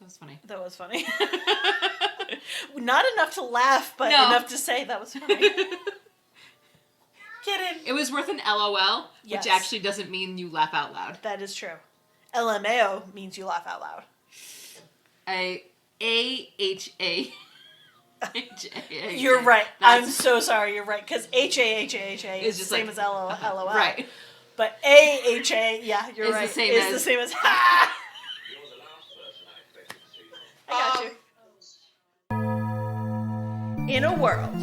That was funny. That was funny. Not enough to laugh, but enough to say that was funny. Kidding. It was worth an LOL, yes. which actually doesn't mean you laugh out loud. That is true. LMAO means you laugh out loud. AHA. You're right. I'm so sorry. You're right. Because HAHAHA is the same like, as LOL. Right. But AHA, yeah, you're right. The same is as... the same as ha! I got you. In a world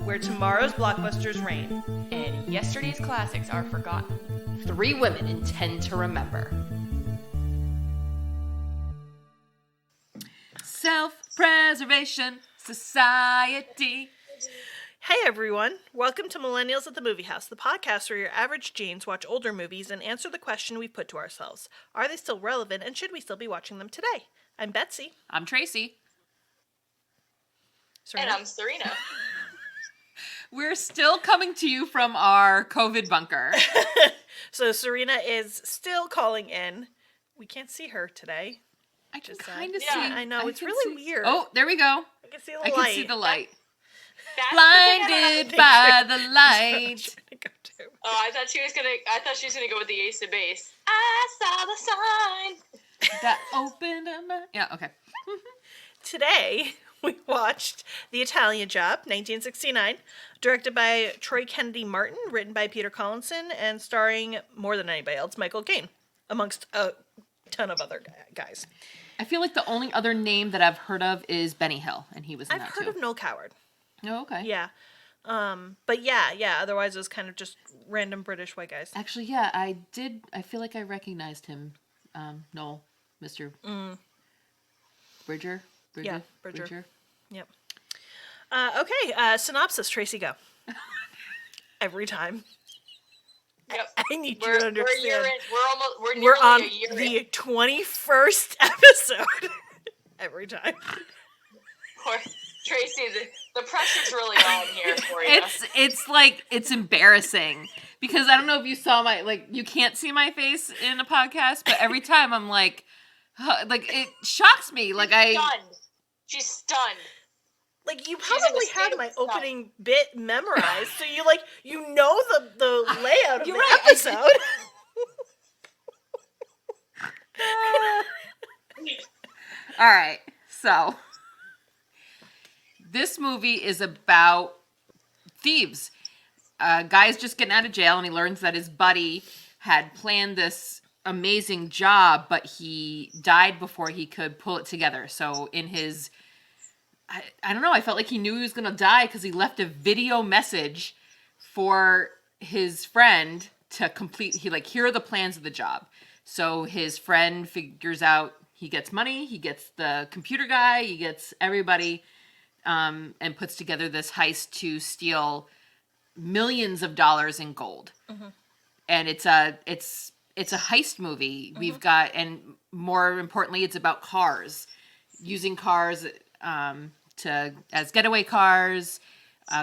where tomorrow's blockbusters reign and yesterday's classics are forgotten, 3 women intend to remember. Self-Preservation Society. Hey everyone, welcome to Millennials at the Movie House, the podcast where your average Janes watch older movies and answer the question we put to ourselves. Are they still relevant and should we still be watching them today? I'm Betsy. I'm Tracy. Serena. And I'm Serena. We're still coming to you from our COVID bunker. So Serena is still calling in. We can't see her today. I can kind of see. I know, it's really weird. Oh, there we go. I can see the light. I can see the light. That's blinded by the light. I thought she was gonna go with the Ace of Base. I saw the sign that opened up my... Yeah, okay. Today we watched The Italian Job, 1969, directed by Troy Kennedy Martin, written by Peter Collinson, and starring more than anybody else, Michael Caine, amongst a ton of other guys. I feel like the only other name that I've heard of is Benny Hill, and he was in that too. I've heard of Noel Coward. Oh, okay. Yeah. But yeah, otherwise it was kind of just random British white guys. Actually, yeah, I feel like I recognized him. Noel, Mr. Bridger? Yeah, Bridger. Yep. Okay, synopsis, Tracy, go. Every time. Yep. I need you to understand. We're on a year the 21st episode. Every time. Tracy, the pressure's really on here for you. It's embarrassing because I don't know if you saw you can't see my face in a podcast, but every time I'm like it shocks me. She's stunned. Like, you probably had my opening bit memorized, so you know the layout of the episode. All right, so this movie is about thieves. Guy's just getting out of jail, and he learns that his buddy had planned this amazing job, but he died before he could pull it together. So in his... I don't know, I felt like he knew he was going to die because he left a video message for his friend to complete... here are the plans of the job. So his friend figures out he gets money, he gets the computer guy, he gets everybody... and puts together this heist to steal millions of dollars in gold. Mm-hmm. And it's a heist movie. Mm-hmm. We've got, and more importantly, it's about cars, using cars as getaway cars,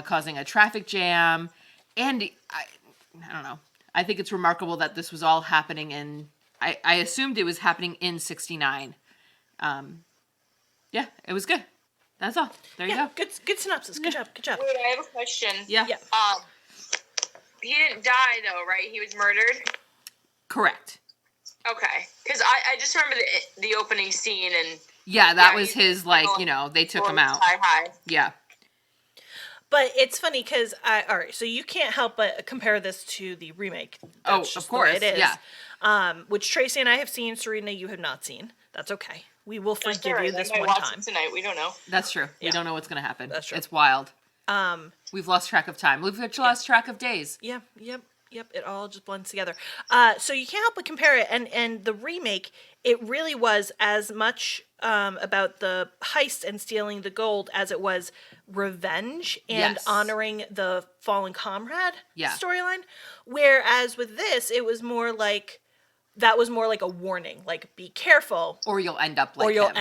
causing a traffic jam. And I don't know. I think it's remarkable that this was all happening in, I assumed it was happening in 69. Yeah, it was good. That's all. There you go. Good synopsis. Good job. Wait, I have a question. Yeah. He didn't die though, right? He was murdered? Correct. Okay. Because I just remember the opening scene and... Yeah, that was his, they took him out. Hi. Yeah. But it's funny because, all right, so you can't help but compare this to the remake. That's of course, it is. Yeah. Which Tracy and I have seen. Serena, you have not seen. That's okay. We will forgive you this one time. Tonight, we don't know. That's true. Yeah. We don't know what's going to happen. That's true. It's wild. We've lost track of time. We've lost track of days. Yeah. Yep. It all just blends together. So you can't help but compare it. And the remake, it really was as much about the heist and stealing the gold as it was revenge and honoring the fallen comrade storyline. Whereas with this, it was more like... That was more like a warning, like be careful, or you'll end up like him.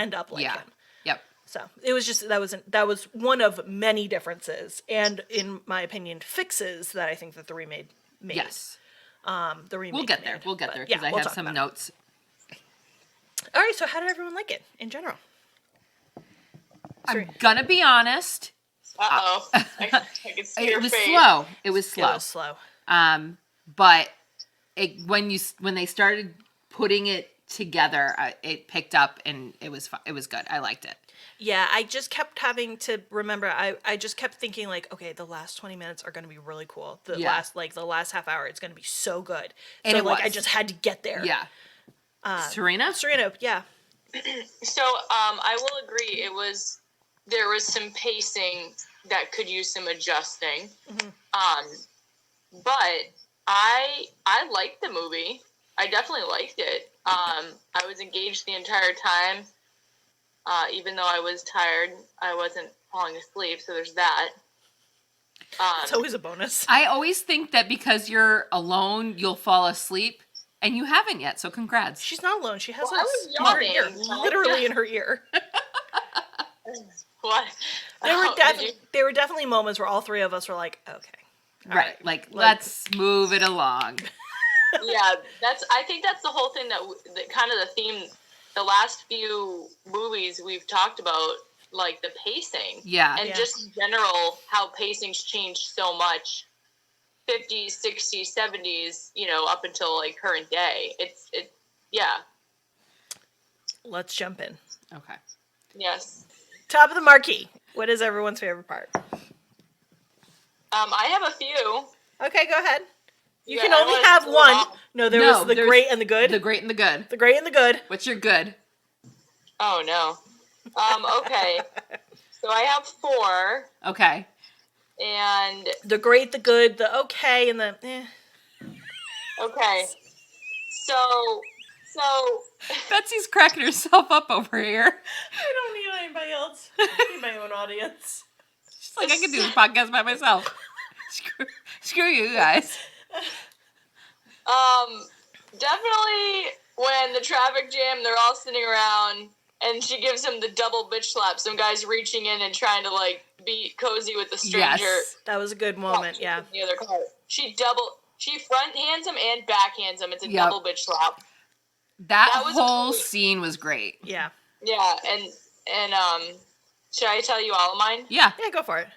Yep. So it was just that was one of many differences, and in my opinion, fixes that I think that the remake made. Yes. The remake. We'll get there because I have some notes. All right, so how did everyone like it in general? I'm gonna be honest. Uh-oh. I can see your It was face. slow. It was It slow. was slow. But when they started putting it together, it picked up and it was good. I liked it. Yeah, I just kept having to remember. I just kept thinking like, okay, the last 20 minutes are going to be really cool. The last half hour, it's going to be so good. And so it like, I was. just had to get there. Yeah. Serena? Serena, yeah. So, I will agree. There was some pacing that could use some adjusting. But I liked the movie. I definitely liked it. I was engaged the entire time. Even though I was tired, I wasn't falling asleep, so there's that. It's always a bonus. I always think that because you're alone, you'll fall asleep, and you haven't yet, so congrats. She's not alone. She has Well, I us was in her yawning. ear, literally in her ear. What? There were definitely moments where all three of us were like, okay. all Right. Like, let's move it along. Yeah, I think that's the whole thing that kind of the theme. The last few movies we've talked about, like the pacing, and just in general how pacing's changed so much. 50s, 60s, 70s, up until like current day. Yeah. Let's jump in. Okay. Yes. Top of the marquee. What is everyone's favorite part? I have a few. Okay, go ahead. You Yeah, can I only wanna have do it one. all. No, there's the great and the good. The great and the good. The great and the good. What's your good? Oh no. Okay. So I have 4, Okay. and The great, the good, the okay, and the eh. okay. So Betsy's cracking herself up over here. I don't need anybody else. I need my own audience. She's like, I can do this podcast by myself. Screw you guys. definitely when the traffic jam, they're all sitting around, and she gives him the double bitch slap. Some guy's reaching in and trying to like be cozy with the stranger. Yes. That was a good moment, yeah. In the other car. She front hands him and back hands him. It's a double bitch slap. That was whole scene was great. Yeah. Yeah, and should I tell you all of mine? Yeah. Yeah, go for it.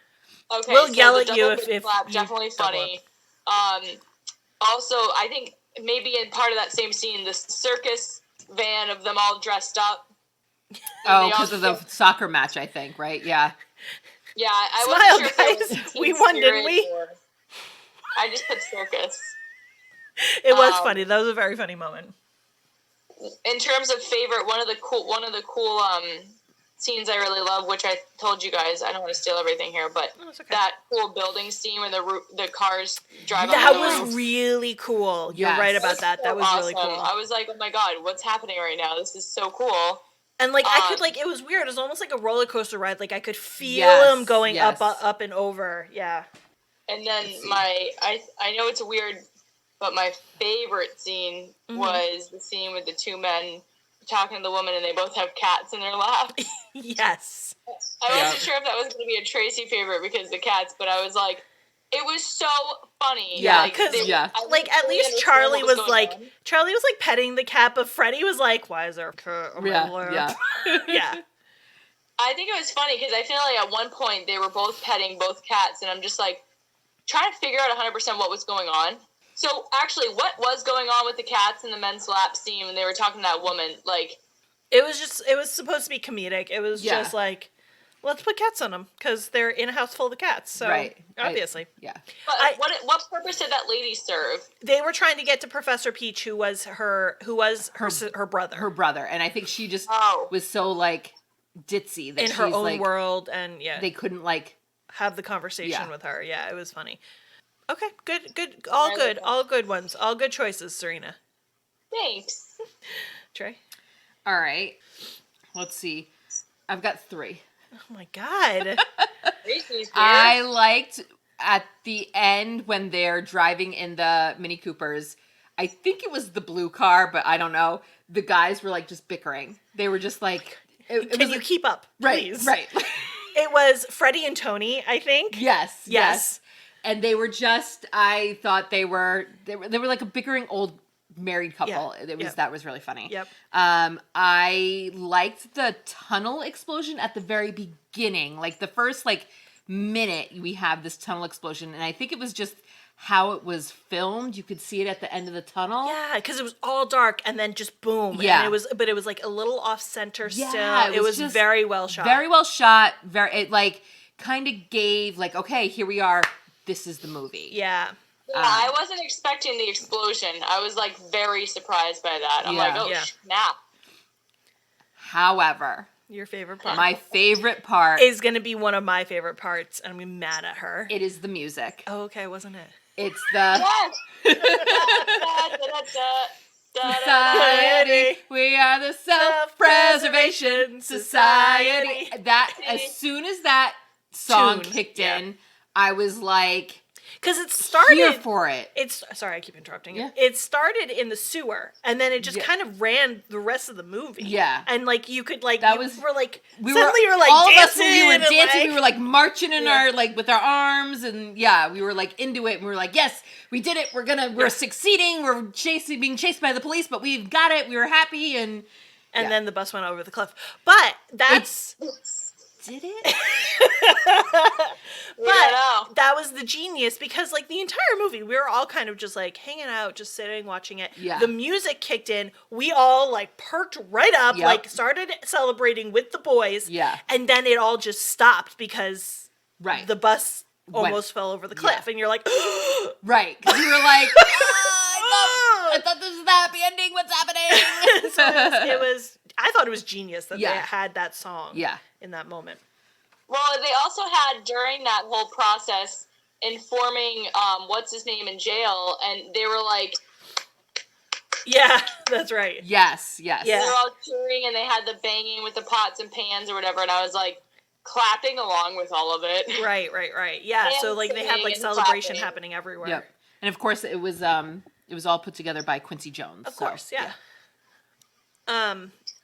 Okay, We'll so yell the at you double if bitch slap, you definitely double funny. Also, I think maybe in part of that same scene, the circus van of them all dressed up. Oh, because of the soccer match, I think, right? Yeah. Yeah, I Smile, wasn't sure if it guys. was We won, didn't we? I just put circus. It was funny. That was a very funny moment. In terms of favorite, one of the cool scenes I really love, which I told you guys, I don't want to steal everything here, but it's okay. that cool building scene where the cars drive That up the was roof. really cool. You're Yes. right about that. That was really awesome. cool. I was like, oh my god, what's happening right now? This is so cool. And like I could it was weird. It was almost like a roller coaster ride. Like I could feel Yes, him going yes. up and over. Yeah. And then I know it's weird, but my favorite scene was the scene with the two men talking to the woman, and they both have cats in their lap. Yes. I wasn't sure if that was going to be a Tracy favorite because the cats, but I was like, it was so funny. Yeah, like, because yeah. like at really least understand Charlie what was going like on. petting the cat, but Freddie was like, "Why is there a cat on my lap?" Yeah. Yeah. I think it was funny because I feel like at one point they were both petting both cats, and I'm just like trying to figure out 100% what was going on. So actually, what was going on with the cats in the men's lap scene when they were talking to that woman? Like, It was supposed to be comedic. It was Yeah. just like, let's put cats on them because they're in a house full of cats. So Right. obviously, Yeah. but what purpose did that lady serve? they were trying to get to Professor Peach, who was her brother Her brother. And I think she just Oh. was so, like, ditzy that in she's, her own like, world, and yeah, they couldn't, like... have the conversation Yeah. with her. Yeah, it was funny. Okay, good, all good ones, all good choices, Serena. Thanks. Trey. All right. Let's see. I've got 3. Oh my god. Tracy's here. I liked at the end when they're driving in the Mini Coopers. I think it was the blue car, but I don't know. The guys were like just bickering. They were just like, it Can was you like, keep up, please? right. It was Freddie and Tony, I think. Yes. And they were just, I thought they were like a bickering old married couple. That was really funny. Yep. I liked the tunnel explosion at the very beginning. Like the first minute we have this tunnel explosion, and I think it was just how it was filmed. You could see it at the end of the tunnel. Yeah, because it was all dark and then just boom. Yeah. And it was like a little off center still. Yeah, it was very well shot. Very well shot. It kind of gave okay, here we are. This is the movie. Yeah. Yeah, I wasn't expecting the explosion. I was very surprised by that. I'm like, oh, snap. However, your favorite part? My favorite part is going to be one of my favorite parts, and I'm going to be mad at her. It is the music. Oh, okay, wasn't it? It's the Society. We are the Self-Preservation Society. That as soon as that song kicked in, I was like, because it started here for it. Sorry, I keep interrupting you. Yeah. It started in the sewer, and then it just kind of ran the rest of the movie. Yeah, and you could we were all dancing. of us, we were dancing. We were marching in our with our arms, and we were into it. And we were yes, we did it. We're succeeding. We're being chased by the police, but we've got it. We were happy, and then the bus went over the cliff. But that's. Did it? But that was the genius because the entire movie we were all kind of just hanging out, just sitting watching it. Yeah. The music kicked in. We all perked right up, started celebrating with the boys. Yeah. And then it all just stopped because the bus almost fell over the cliff, and you're like, right? Because you were like, I thought this was the happy ending. What's happening? So it was. I thought it was genius that they had that song. Yeah. In that moment. Well, they also had during that whole process informing what's his name in jail, and they were like, yeah, that's right. Yes. Yeah. They were all cheering, and they had the banging with the pots and pans or whatever, and I was clapping along with all of it. Right. Yeah, And so they had celebration happening everywhere. Yep. And of course it was all put together by Quincy Jones. Of course, yeah.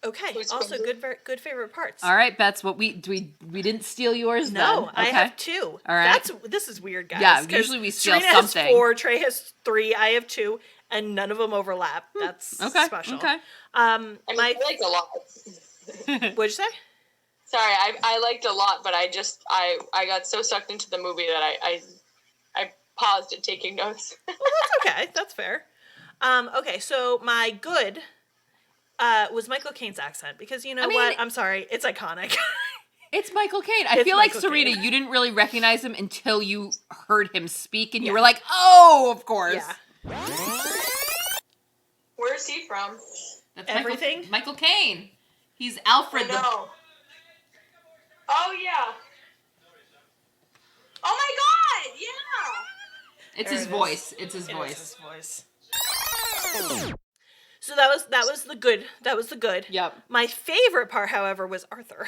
Okay. Also, good favorite parts. All right, Bets. What we didn't steal yours? No, then. I have 2. All right. This is weird, guys. Yeah, usually we steal Serena something. has 4, Trey has 3, I have 2, and none of them overlap. That's special. Okay. I liked a lot. What'd you say? Sorry, I liked a lot, but I got so sucked into the movie that I paused at taking notes. Well, that's okay. That's fair. Okay, so my good was Michael Caine's accent, because what? I'm sorry, it's iconic. It's Michael Caine. I feel Michael Serena, Caine. you didn't really recognize him until you heard him speak, and you were like, "Oh, of course." Yeah. Where's he from? That's Everything. Michael Caine. He's Alfred. Oh yeah. Oh my God! Yeah. It's his voice. It's his voice. It's his voice. So that was the good. That was the good. Yep. My favorite part, however, was Arthur.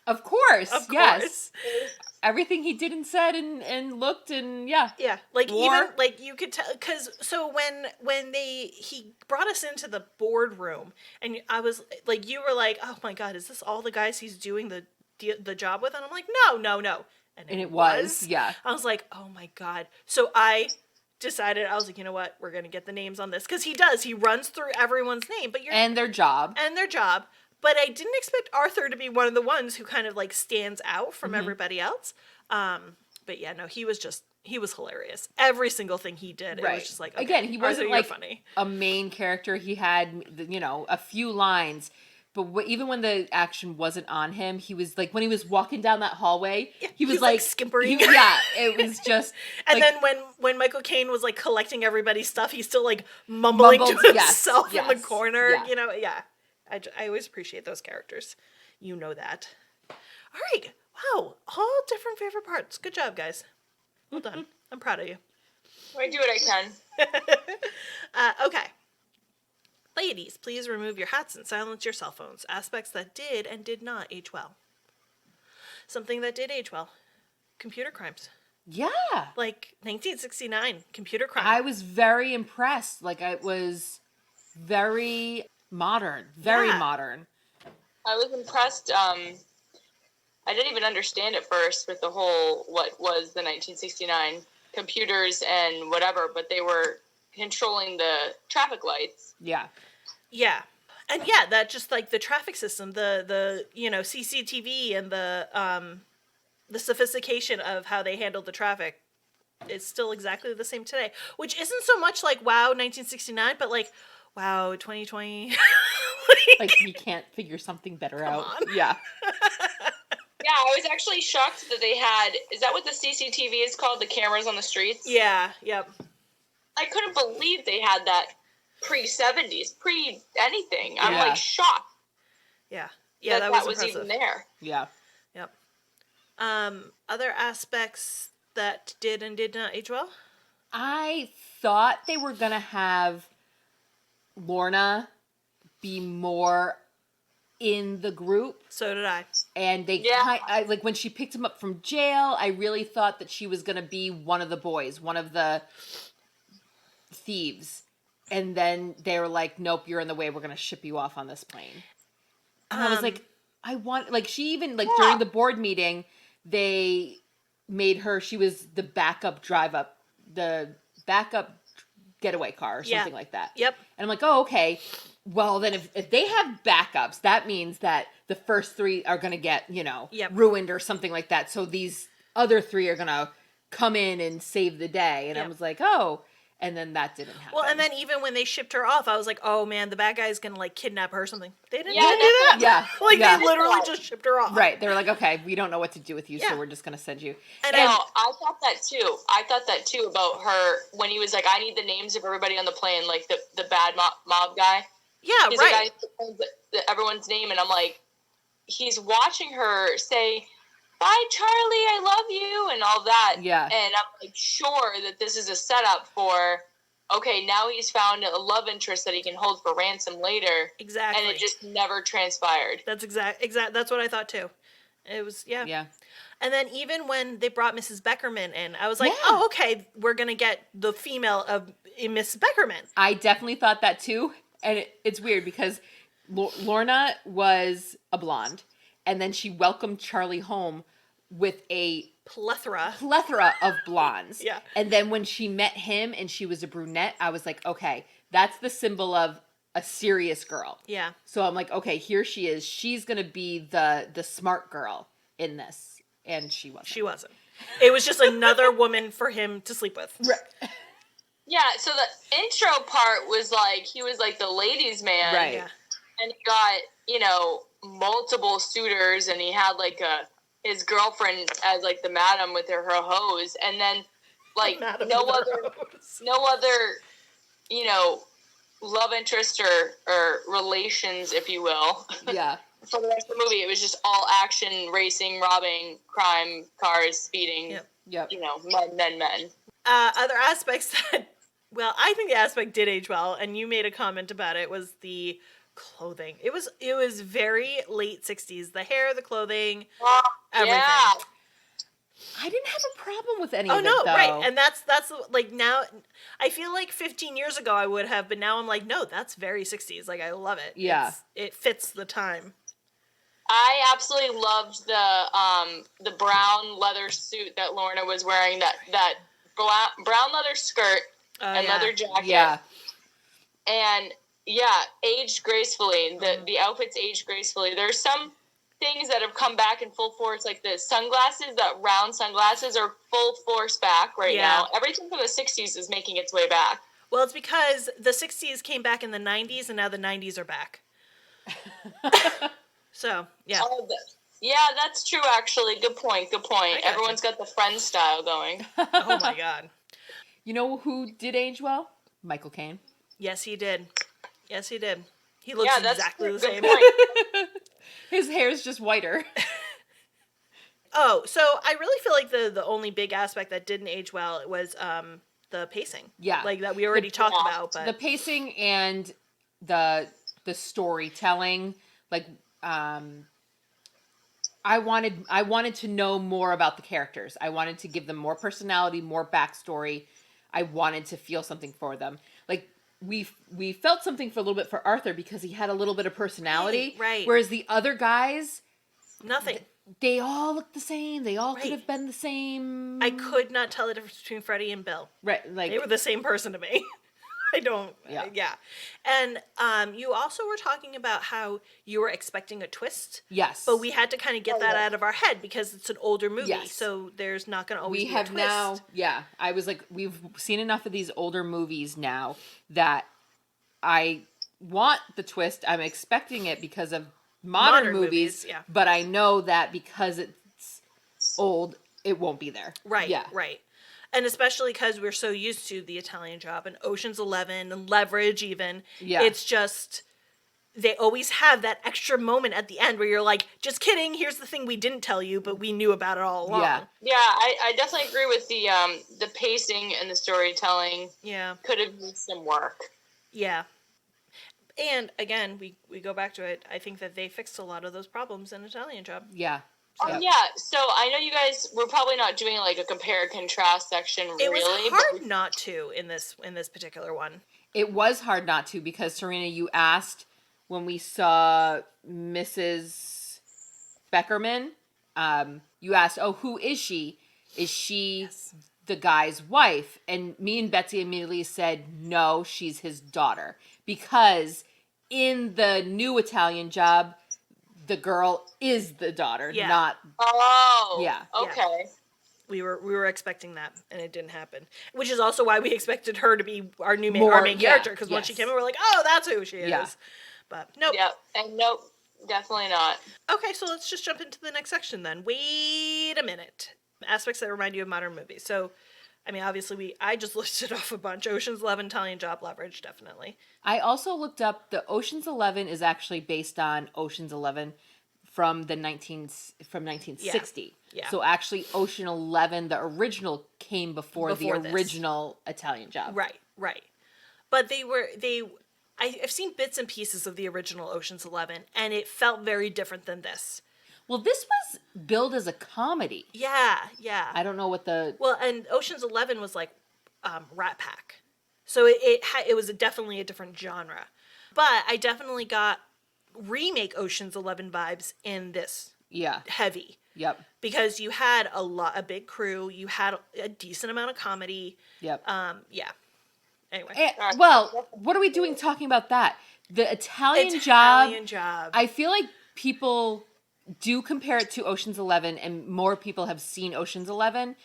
Of course. Of yes. course. Everything he did and said and looked and yeah. Yeah. Even you could tell, because so when he brought us into the boardroom, and I was you were like, oh my God, is this all the guys he's doing the job with? And I'm like, no. And it was. Yeah. I was like, oh my God. So I decided, I was like, you know what? We're going to get the names on this. Because he runs through everyone's name. And their job. But I didn't expect Arthur to be one of the ones who kind of stands out from everybody else. But yeah, no, he was hilarious. Every single thing he did, right. It was just okay, again, he wasn't Arthur, funny. A main character. He had, a few lines. But even when the action wasn't on him, he was when he was walking down that hallway, he was skimpering. It was just. And then when Michael Caine was everybody's stuff, he's still mumbling to himself in the corner. Yeah. I always appreciate those characters. You know that. All right. Wow. All different favorite parts. Good job, guys. Well done. I'm proud of you. I do what I can. Okay. Ladies, please remove your hats and silence your cell phones. Aspects that did and did not age well. Something that did age well. Computer crimes. Yeah. 1969, computer crime. I was very impressed. It was very modern. Very modern. I was impressed. I didn't even understand at first with the whole, what was the 1969 computers and whatever, but they were controlling the traffic lights. Yeah. Yeah. And yeah, that just like the traffic system, the CCTV and the sophistication of how they handled the traffic is still exactly the same today, which isn't so much like wow 1969, but like wow 2020. Like we can't figure something better out. On. Yeah. Yeah, I was actually shocked that they had, is that what the CCTV is called, the cameras on the streets? Yeah, yep. I couldn't believe they had that pre-70s, pre-anything. I'm like shocked. Yeah. Yeah, that was even there. Yeah. Yep. Other aspects that did and did not age well? I thought they were going to have Lorna be more in the group. So did I. And they like when she picked him up from jail, I really thought that she was going to be one of the boys, one of the thieves. And then they were like, nope, you're in the way. We're going to ship you off on this plane. And I was like, she even, like, during the board meeting, they made her, she was the backup getaway car or something like that. Yep. And I'm like, oh, okay. Well, then if they have backups, that means that the first three are going to get, ruined or something like that. So these other three are going to come in and save the day. And I was like, oh. And then that didn't happen. Well, and then even when they shipped her off, I was like, oh man, the bad guy's going to like kidnap her or something. They didn't do that. Yeah. They literally just shipped her off. Right. They were like, okay, we don't know what to do with you, so we're just going to send you. And I thought that too. I thought that too about her when he was like, I need the names of everybody on the plane, like the bad mob guy. Yeah, he's right. Everyone's name, and I'm like, he's watching her say, bye, Charlie, I love you, and all that. Yeah. And I'm like, sure that this is a setup for, okay, now he's found a love interest that he can hold for ransom later. Exactly. And it just never transpired. That's that's what I thought too. It was, Yeah. And then even when they brought Mrs. Beckerman in, I was like, oh, okay, we're going to get the female of Miss Beckerman. I definitely thought that too. And it's weird because Lorna was a blonde, and then she welcomed Charlie home with a plethora of blondes. Yeah. And then when she met him and she was a brunette, I was like, okay, that's the symbol of a serious girl. Yeah. So I'm like, okay, here she is. She's going to be the smart girl in this. And she wasn't. She wasn't. It was just another woman for him to sleep with. Right. Yeah, so the intro part was like, he was like the ladies' man. Right. Yeah. And he got, multiple suitors, and he had like his girlfriend as like the madam with her hose, and then like no other, love interest or relations, if you will. Yeah. For the rest of the movie, it was just all action, racing, robbing, crime, cars, speeding. Yep. Men. Other aspects that, well, I think the aspect did age well, and you made a comment about it, was the clothing. It was very late 60s. The hair, the clothing, everything. Yeah. I didn't have a problem with any of it, though. Oh, no, right. And that's like, now, I feel like 15 years ago I would have, but now I'm like, no, that's very 60s. Like, I love it. Yeah. It fits the time. I absolutely loved the brown leather suit that Lorna was wearing, that brown leather skirt and leather jacket. Yeah. And aged gracefully. The outfits aged gracefully. There's some things that have come back in full force, like the sunglasses, that round sunglasses are full force back right now. Everything from the 60s is making its way back. Well, it's because the 60s came back in the 90s, and now the 90s are back. So, yeah. Yeah, that's true, actually. Good point. Everyone's got the Friends style going. Oh, my God. You know who did age well? Michael Caine. Yes, he did. He looks exactly the same. His hair's just whiter. Oh, so I really feel like the only big aspect that didn't age well was the pacing. Yeah. Like that we already talked about. But the pacing and the storytelling, like I wanted to know more about the characters. I wanted to give them more personality, more backstory. I wanted to feel something for them. Like we felt something for a little bit for Arthur because he had a little bit of personality. Right. Whereas the other guys, nothing. They all looked the same. They all could have been the same. I could not tell the difference between Freddie and Bill. Right. Like they were the same person to me. I don't. Yeah. And you also were talking about how you were expecting a twist. Yes. But we had to kind of get that out of our head because it's an older movie. Yes. So there's not going to always be a twist. We have now, I was like, we've seen enough of these older movies now that I want the twist. I'm expecting it because of modern movies. Yeah. But I know that because it's old, it won't be there. Right. Yeah. Right. And especially because we're so used to The Italian Job and Ocean's 11 and Leverage even. Yeah. It's just, they always have that extra moment at the end where you're like, just kidding, here's the thing we didn't tell you, but we knew about it all along. Yeah. Yeah, I definitely agree with the pacing and the storytelling. Yeah. Could have used some work. Yeah. And again, we go back to it. I think that they fixed a lot of those problems in Italian Job. Yeah. Yeah, so I know you guys were probably not doing like a compare contrast section. It was hard not to in this particular one. It was hard not to because Serena, you asked when we saw Mrs. Beckerman. You asked, "Oh, who is she? Is she the guy's wife?" And me and Betsy immediately said, "No, she's his daughter," because in the new Italian Job, the girl is the daughter, not. Oh, yeah. Okay. Yeah. We were expecting that, and it didn't happen. Which is also why we expected her to be our main character, because once she came in, we're like, oh, that's who she is. Yeah. But nope. Yep, and nope, definitely not. Okay, so let's just jump into the next section then. Wait a minute. Aspects that remind you of modern movies. So, I mean, obviously, I just listed off a bunch. Ocean's 11, Italian Job, Leverage, definitely. I also looked up the Ocean's 11 is actually based on Ocean's 11 from 1960. Yeah. So actually, Ocean 11, the original, came before the original Italian Job. Right. But I've seen bits and pieces of the original Ocean's 11, and it felt very different than this. Well, this was billed as a comedy. Yeah. I don't know what the... Well, and Ocean's 11 was like Rat Pack. So it was definitely a different genre. But I definitely got remake Ocean's 11 vibes in this. Yeah. Heavy. Yep. Because you had a big crew, you had a decent amount of comedy. Yep. Yeah. Anyway. Well, what are we doing talking about that? The Italian Job. I feel like people do compare it to Ocean's 11, and more people have seen Ocean's 11.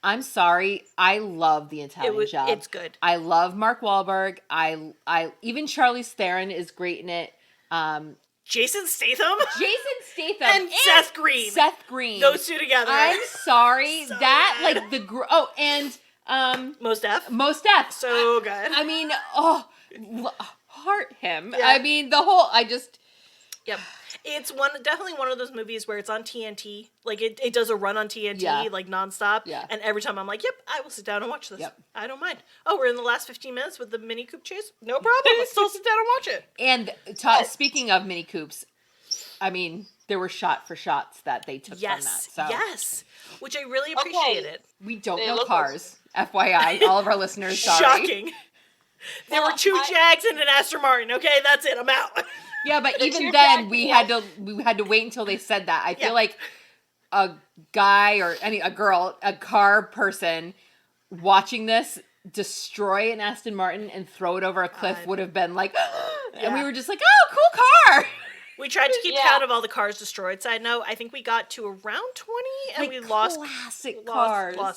I'm sorry, I love the Italian Job. It's good. I love Mark Wahlberg. I even Charlize Theron is great in it. Jason Statham and Seth Green. Those two together. I'm sorry that good. And Mos Def. So good. I mean, heart him. Yeah. I mean, Yep. It's definitely one of those movies where it's on TNT. Like, it does a run on TNT, like, nonstop. Yeah. And every time I'm like, yep, I will sit down and watch this. Yep. I don't mind. Oh, we're in the last 15 minutes with the Mini Coupe chase? No problem. I'll still sit down and watch it. And speaking of Mini Coupes, I mean, there were shot-for-shots that they took from that. So. Yes. Which I really appreciated. We don't know cars. FYI, all of our listeners, sorry. Shocking. There were two Jags and an Aston Martin. Okay, that's it. I'm out. Yeah, but even then, we had to wait until they said that. I feel like a guy or a girl, a car person watching this destroy an Aston Martin and throw it over a cliff would have been like, and we were just like, oh, cool car. We tried to keep count of all the cars destroyed. Side note, I think we got to around 20, and we lost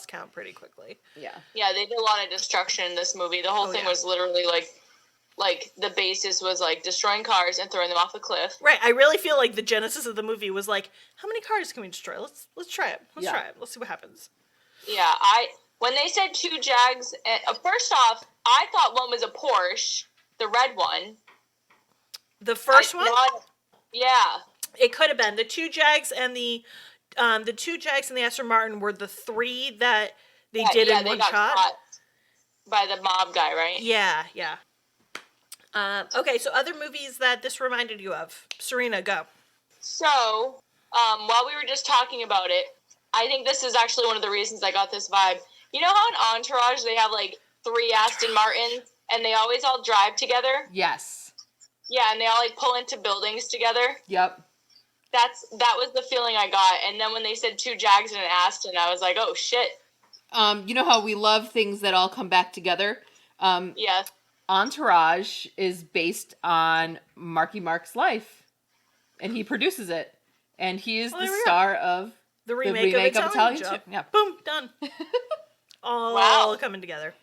count pretty quickly. Yeah, they did a lot of destruction in this movie. The whole thing was literally like the basis was like destroying cars and throwing them off a cliff. Right. I really feel like the genesis of the movie was like, how many cars can we destroy? Let's try it. Let's try it. Let's see what happens. Yeah. When they said two Jags, first off, I thought one was a Porsche, the red one. The first one? Yeah. It could have been. The two Jags and the Aston Martin were the three that they did in one shot. Caught by the mob guy, right? Yeah. Okay, so other movies that this reminded you of. Serena, go. So, while we were just talking about it, I think this is actually one of the reasons I got this vibe. You know how in Entourage they have like 3 Aston Martins and they always all drive together? Yes. Yeah, and they all like pull into buildings together. Yep. That was the feeling I got. And then when they said 2 Jags and an Aston, I was like, oh shit. You know how we love things that all come back together? Yes. Entourage is based on Marky Mark's life, and he produces it, and he is the star of the remake of Italian Job. Yeah. Boom, done. All coming together.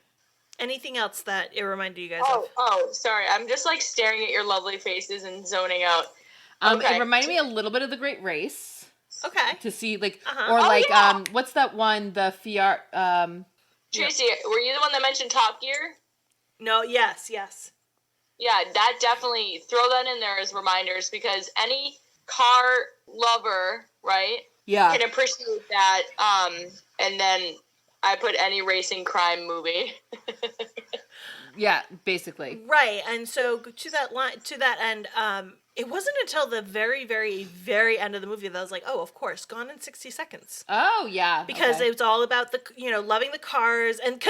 Anything else that it reminded you guys of? Oh, sorry. I'm just like staring at your lovely faces and zoning out. Okay. It reminded me a little bit of The Great Race. Okay. To see or what's that one? The Fiat. Tracy, were you the one that mentioned Top Gear? No. Yes. Yeah, that definitely throw that in there as reminders because any car lover, right? Yeah. Can appreciate that. And then I put any racing crime movie. Yeah, basically. Right, and so to that end, it wasn't until the very, very, very end of the movie that I was like, oh, of course, Gone in 60 Seconds. Oh, yeah. Because it's all about loving the cars, and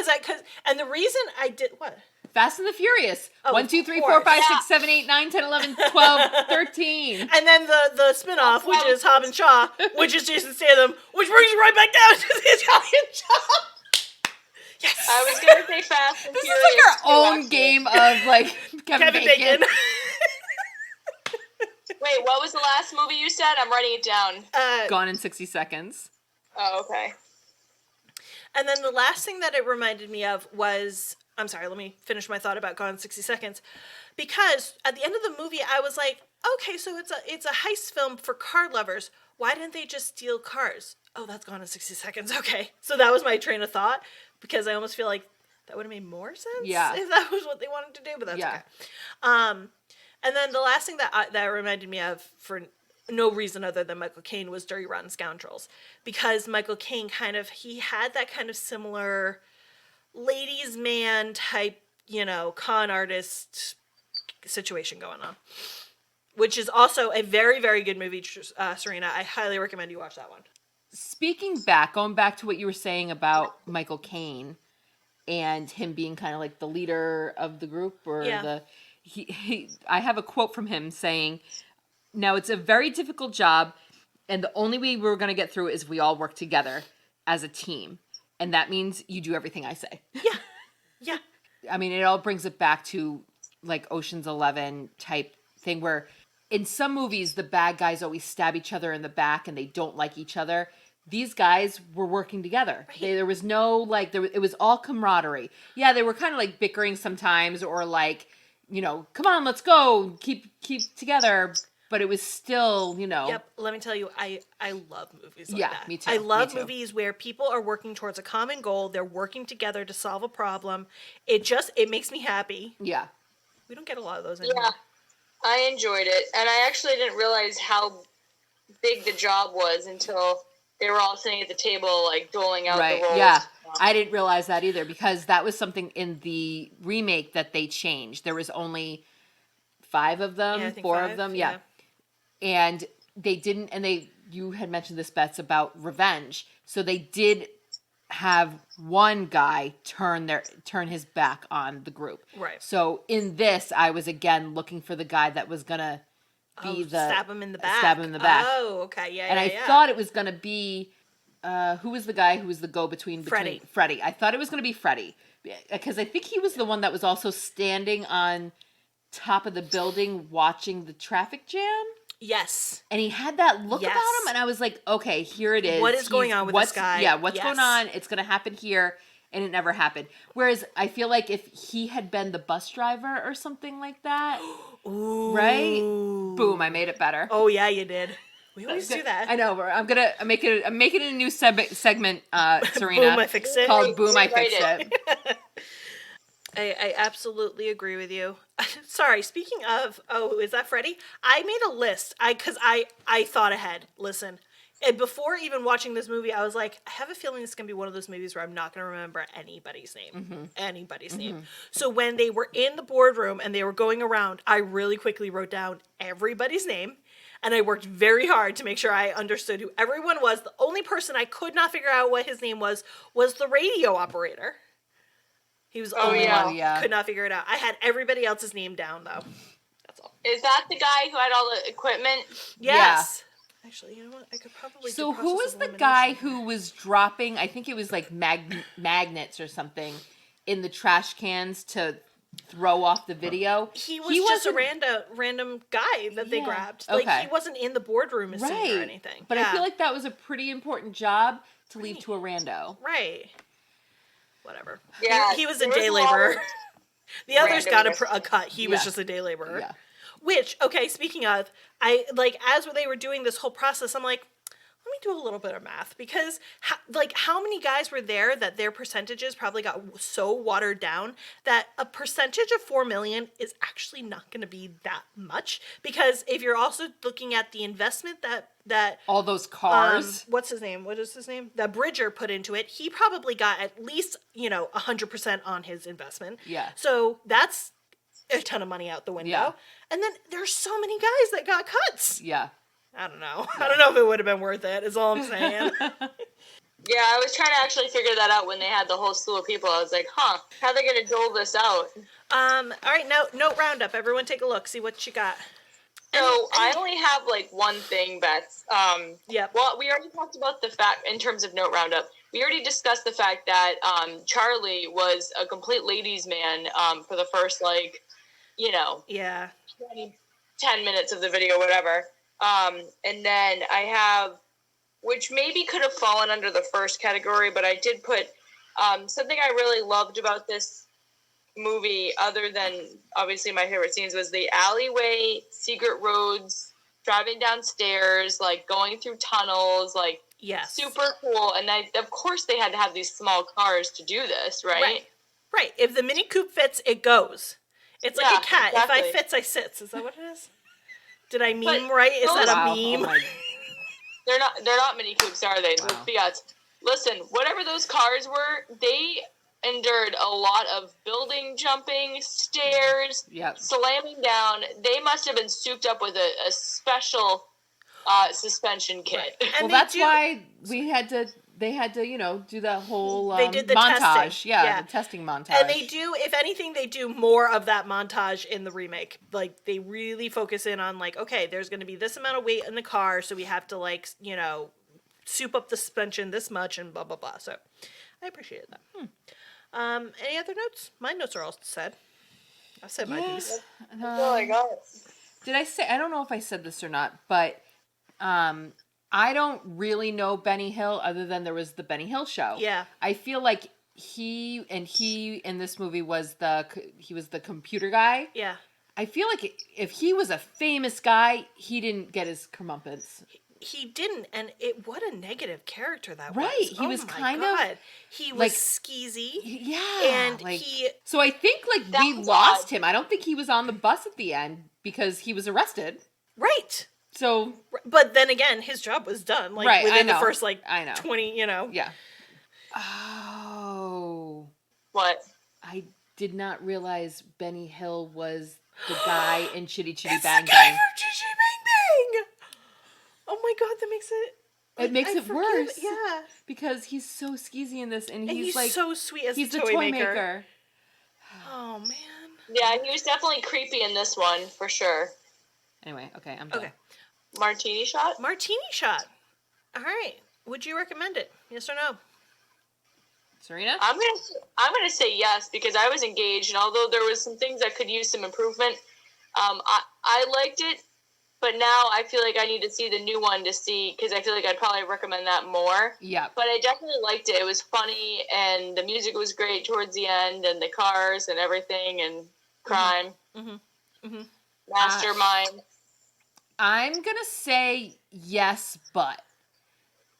and the reason I did what? Fast and the Furious. 1, 2, 3, 4, 5, 6, 7, 8, 9, 10, 11, 12, 13. And then the spin-off, which is Hobbs and Shaw, which is Jason Statham, which brings you right back down to the Italian Job. Yes. I was going to say Fast and This Furious. This is like our own game of, like, Kevin Bacon. Wait, what was the last movie you said? I'm writing it down. Gone in 60 Seconds. Oh, okay. And then the last thing that it reminded me of was... I'm sorry, let me finish my thought about Gone in 60 Seconds. Because at the end of the movie, I was like, okay, so it's a heist film for car lovers. Why didn't they just steal cars? Oh, that's Gone in 60 Seconds. Okay. So that was my train of thought. Because I almost feel like that would have made more sense if that was what they wanted to do, but that's okay. And then the last thing that reminded me of, for no reason other than Michael Caine, was Dirty Rotten Scoundrels. Because Michael Caine he had that kind of similar ladies' man type, con artist situation going on. Which is also a very, very good movie, Serena. I highly recommend you watch that one. Going back to what you were saying about Michael Caine and him being kind of like the leader of the group, or I have a quote from him saying, "Now it's a very difficult job, and the only way we're going to get through it is we all work together as a team, and that means you do everything I say." Yeah. I mean, it all brings it back to like Ocean's 11 type thing where in some movies the bad guys always stab each other in the back and they don't like each other. These guys were working together. Right. There was no, it was all camaraderie. Yeah, they were kind of like bickering sometimes or like, come on, let's go, keep together. But it was still, Yep, let me tell you, I love movies like that. Yeah, me too. I love movies where people are working towards a common goal. They're working together to solve a problem. It makes me happy. Yeah. We don't get a lot of those anymore. Yeah, I enjoyed it. And I actually didn't realize how big the job was until... they were all sitting at the table, like, doling out the roles. Yeah. I didn't realize that either because that was something in the remake that they changed. There was only 5 of them, 4 of them. Yeah. And they didn't, you had mentioned this, Bets, about revenge. So they did have one guy turn his back on the group. Right. So in this, I was again looking for the guy that was going to stab him in the back. Oh, okay. Yeah, and I thought it was going to be, who was the guy who was the go-between? Freddie. I thought it was going to be Freddie. Because I think he was the one that was also standing on top of the building watching the traffic jam. Yes. And he had that look about him, and I was like, okay, here it is. What is going on with this guy? Yeah, what's going on? It's going to happen here. And it never happened. Whereas I feel like if he had been the bus driver or something like that, ooh, right? Boom! I made it better. Oh yeah, you did. We always do that. I know. I'm making it a new segment, Serena. Boom! I fixed it. Called Boom! I fixed it. I absolutely agree with you. Sorry. Speaking of, is that Freddie? I made a list. Because I thought ahead. Listen. And before even watching this movie, I was like, I have a feeling this is going to be one of those movies where I'm not going to remember anybody's name. Mm-hmm. Anybody's name. So when they were in the boardroom and they were going around, I really quickly wrote down everybody's name. And I worked very hard to make sure I understood who everyone was. The only person I could not figure out what his name was the radio operator. He was the only one. Could not figure it out. I had everybody else's name down, though. That's all. Is that the guy who had all the equipment? Yes. Yeah. Actually, you know what? I could probably. So who was the guy who was dropping? I think it was like magnets or something in the trash cans to throw off the video. He was just a random guy that they grabbed. Like, he wasn't in the boardroom scene or anything. But I feel like that was a pretty important job to leave to a rando. Right. Whatever. Yeah. He was a day laborer. The others got a cut. He was just a day laborer. Yeah. Which, okay, speaking of, I, like, as they were doing this whole process, I'm like, let me do a little bit of math, because how many guys were there that their percentages probably got so watered down that a percentage of 4 million is actually not going to be that much, because if you're also looking at the investment that all those cars, what is his name, that Bridger put into it, he probably got at least 100% on his investment. Yeah. So that's a ton of money out the window. Yeah. And then there's so many guys that got cuts. Yeah. I don't know. I don't know if it would have been worth it, is all I'm saying. Yeah, I was trying to actually figure that out when they had the whole slew of people. I was like, how are they going to dole this out? All right, note roundup. Everyone take a look. See what you got. So I only have, like, one thing, Beth. Yep. Well, we already talked about the fact, in terms of note roundup, we already discussed the fact that Charlie was a complete ladies' man for the first, Yeah. 10 minutes of the video, whatever. And then I have, which maybe could have fallen under the first category, but I did put something I really loved about this movie, other than obviously my favorite scenes, was the alleyway, secret roads, driving downstairs, like going through tunnels, like yes. super cool. And of course they had to have these small cars to do this, right? Right. If the Mini Coupe fits, it goes. It's like a cat. Exactly. If I fits, I sits. Is that what it is? Did I meme right? Is that a meme? Oh they're not Mini Coupes, are they? Wow. Fiats. Listen, whatever those cars were, they endured a lot of building jumping, stairs, slamming down. They must have been souped up with a special suspension kit. Right. Well, that's why they had to, do that whole they did the montage. Testing. Yeah, the testing montage. And they do, if anything, they do more of that montage in the remake. Like, they really focus in on, like, okay, there's going to be this amount of weight in the car, so we have to, like, soup up the suspension this much and blah, blah, blah. So, I appreciated that. Any other notes? My notes are all said. I've said my piece. Oh my god. Did I say, I don't know if I said this or not, but I don't really know Benny Hill other than there was the Benny Hill show. Yeah. I feel like he in this movie was the computer guy. Yeah. I feel like if he was a famous guy, he didn't get his comeuppance. He didn't, and what a negative character that was. Right, he was kind of... He was skeezy. Yeah. And So I think, we lost him. I don't think he was on the bus at the end because he was arrested. Right. So... But then again, his job was done. Within the first, 20, Yeah. Oh. What? I did not realize Benny Hill was the guy in Chitty Chitty It's Bang the guy Bang. from Chitty Bang Bang! Oh my god, that makes it... It makes it worse. Yeah. Because he's so skeezy in this, and he's like... so sweet as he's the toy maker. Oh, man. Yeah, he was definitely creepy in this one, for sure. Anyway, okay, I'm done. Okay. Martini shot? Martini shot. All right. Would you recommend it? Yes or no? Serena? I'm gonna say yes, because I was engaged, and although there was some things that could use some improvement, I liked it, but now I feel like I need to see the new one to see, because I feel like I'd probably recommend that more. Yeah. But I definitely liked it. It was funny, and the music was great towards the end, and the cars and everything, and crime. Mm-hmm. Mm-hmm. Mastermind. I'm going to say yes, but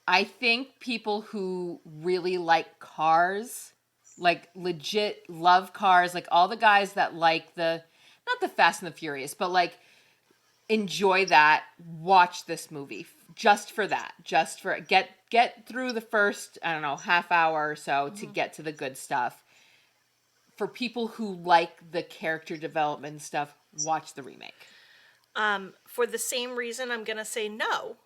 I think people who really like cars, like legit love cars, like all the guys that like not the Fast and the Furious, but like enjoy that, watch this movie just for that, just for get through the first, I don't know, half hour or so to get to the good stuff. For people who like the character development stuff, watch the remake. For the same reason, I'm going to say no,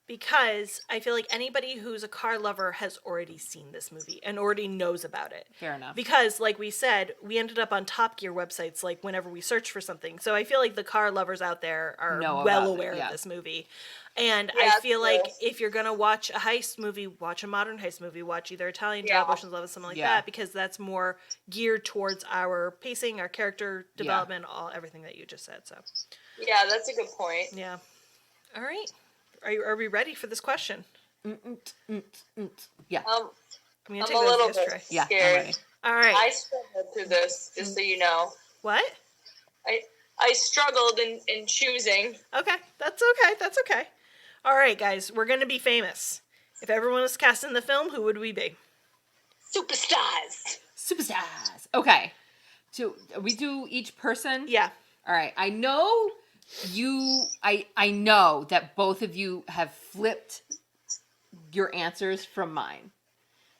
because I feel like anybody who's a car lover has already seen this movie and already knows about it. Fair enough. Because, like we said, we ended up on Top Gear websites, like, whenever we search for something. So I feel like the car lovers out there are well aware of this movie. And I feel like if you're going to watch a heist movie, watch a modern heist movie, watch either Italian Job, Ocean's 11, something like that, because that's more geared towards our pacing, our character development, everything that you just said. So yeah, that's a good point. Yeah. All right. Are we ready for this question? Yeah. I'm a little bit scared. Yeah, all right. I struggled through this, just so you know. What? I struggled in choosing. Okay. That's okay. All right, guys. We're going to be famous. If everyone was cast in the film, who would we be? Superstars. Okay. So we do each person? Yeah. All right. I know I know that both of you have flipped your answers from mine.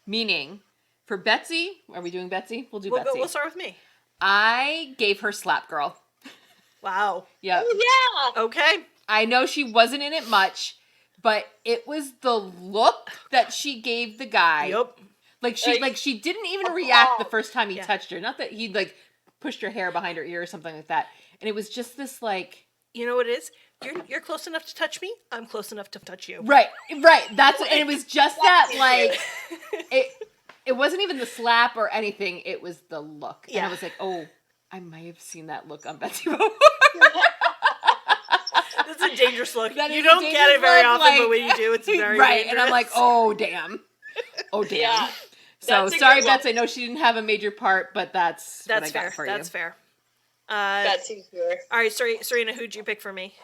Meaning, for Betsy, are we doing Betsy? We'll do Betsy. We'll start with me. I gave her Slap Girl. Wow. Yeah. Oh, yeah. Okay. I know she wasn't in it much, but it was the look that she gave the guy. Yep. Like she didn't even react the first time he touched her. Not that he pushed her hair behind her ear or something like that. And it was just this you know what it is? You're close enough to touch me. I'm close enough to touch you. Right. That's and it was just that it wasn't even the slap or anything. It was the look. Yeah. And I was like, oh, I might have seen that look on Betsy before. This is a dangerous look. You don't get it very often, but when you do, it's very dangerous. And I'm like, oh damn. Yeah. So sorry, Betsy. I know she didn't have a major part, but that's what I got for you. That's fair. That seems fair. All right, Serena, who'd you pick for me?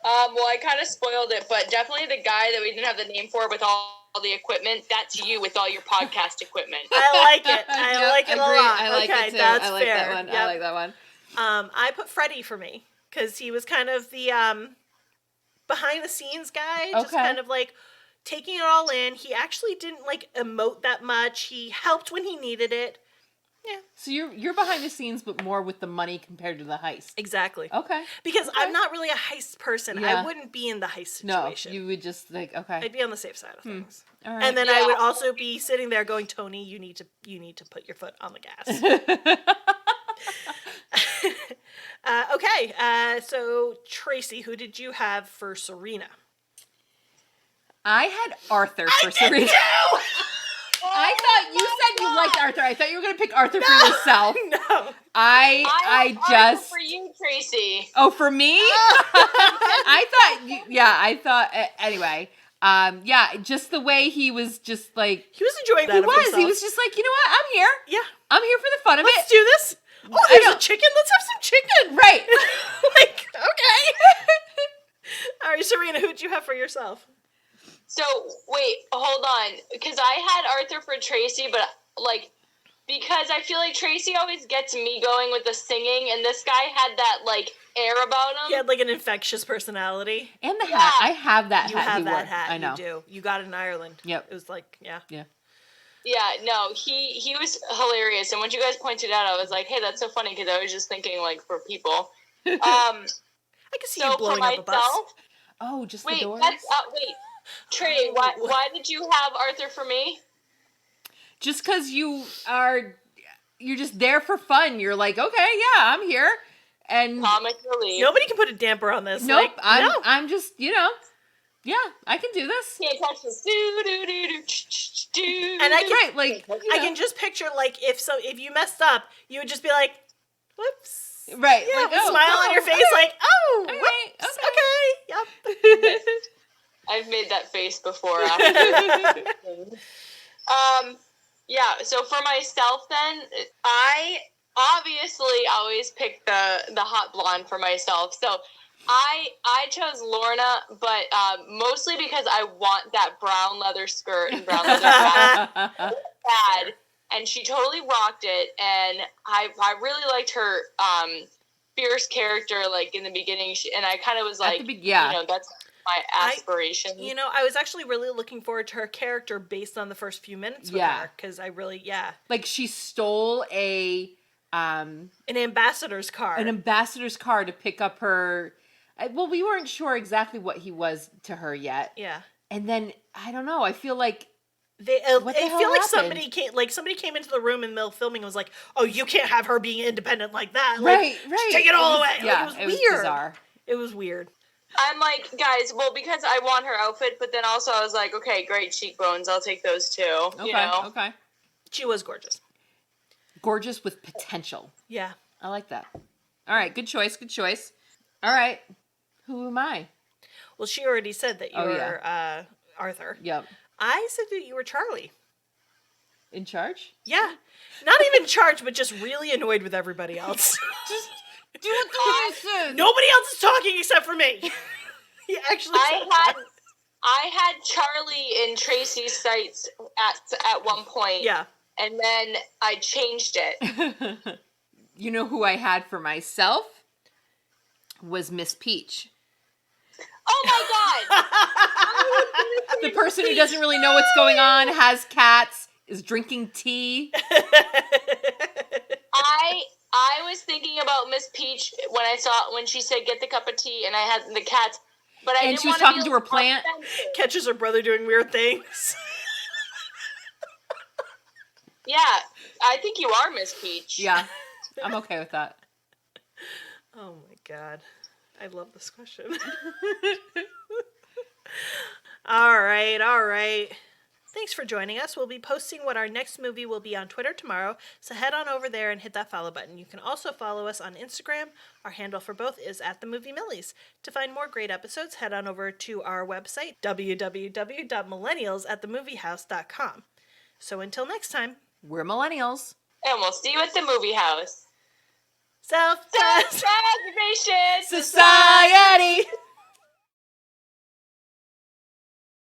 Well, I kind of spoiled it, but definitely the guy that we didn't have the name for with all the equipment. That's you with all your podcast equipment. I like it. I like it a lot. I like it too. That's I like fair. that one. Yep. I like that one. I put Freddie for me because he was kind of the behind the scenes guy, just kind of like taking it all in. He actually didn't emote that much. He helped when he needed it. Yeah. So you're behind the scenes, but more with the money compared to the heist. Exactly. Okay. Because I'm not really a heist person. Yeah. I wouldn't be in the heist situation. No, you would just okay. I'd be on the safe side of things. All right. And then I would also be sitting there going, Tony, you need to put your foot on the gas. Okay. So Tracy, who did you have for Serena? I had Arthur for Serena. I thought you said you liked Arthur. I thought you were going to pick Arthur for yourself. No. I just... for you, Tracy. Oh, for me? I thought... Anyway. Just the way he was just like... He was enjoying that himself. He was just like, you know what? I'm here. Yeah. I'm here for the fun of it. Let's do this. Oh, there's a chicken? Let's have some chicken. Right. Okay. All right, Serena, who'd you have for yourself? So, wait, hold on. Because I had Arthur for Tracy, but, because I feel like Tracy always gets me going with the singing, and this guy had that, air about him. He had, an infectious personality. And the hat. I have that hat. You have that hat. I know. You do. You got it in Ireland. Yep. It was yeah. Yeah. Yeah, no, he was hilarious. And when you guys pointed out, I was like, hey, that's so funny, because I was just thinking, for people. I can see you blowing up a bus. Oh, just the doors? Wait. Trey, why did you have Arthur for me? Just because you're just there for fun. You're like, okay, yeah, I'm here. And comic relief. Nobody can put a damper on this. Nope, I'm just, yeah, I can do this. Can't touch this. And I can just picture if you messed up, you would just be like, whoops. Right. Yeah, with a smile on your face, whoops, okay, yep. I've made that face before. Yeah. So for myself, then I obviously always pick the hot blonde for myself. So I chose Lorna, but mostly because I want that brown leather skirt and brown leather bad, and she totally rocked it. And I really liked her fierce character, in the beginning. And I kind of was like, that's my aspiration. I was actually really looking forward to her character based on the first few minutes with her, because I really, she stole an ambassador's car. An ambassador's car to pick up her, Well, we weren't sure exactly what he was to her yet. Yeah. And then, I don't know, I feel like... I feel like somebody came into the room in the middle of filming and was like, "Oh, you can't have her being independent like that. Like, right. Take it all away." Yeah, like, it was weird. Bizarre. It was weird. I'm like, guys, well, because I want her outfit, but then also I was like, okay, great cheekbones. I'll take those too. Okay, you know? Okay. She was gorgeous. Gorgeous with potential. Yeah. I like that. All right, good choice. All right, who am I? Well, she already said that you were Arthur. Yep. I said that you were Charlie. In charge? Yeah. Not even in charge, but just really annoyed with everybody else. Just do what the person. Nobody else is talking except for me. He actually I had Charlie in Tracy's sights at one point. Yeah. And then I changed it. You know who I had for myself? Was Miss Peach. Oh my god! The person who doesn't really know what's going on, has cats, is drinking tea. I was thinking about Miss Peach when she said get the cup of tea and I had the cats, but I didn't she was want talking to her plant. Catches her brother doing weird things. Yeah, I think you are Miss Peach. Yeah, I'm okay with that. Oh my god. I love this question. All right. Thanks for joining us. We'll be posting what our next movie will be on Twitter tomorrow, so head on over there and hit that follow button. You can also follow us on Instagram. Our handle for both is @TheMovieMillies. To find more great episodes, head on over to our website, www.millennials@themoviehouse.com. So until next time, we're millennials. And we'll see you at the movie house. Self-preservation Society!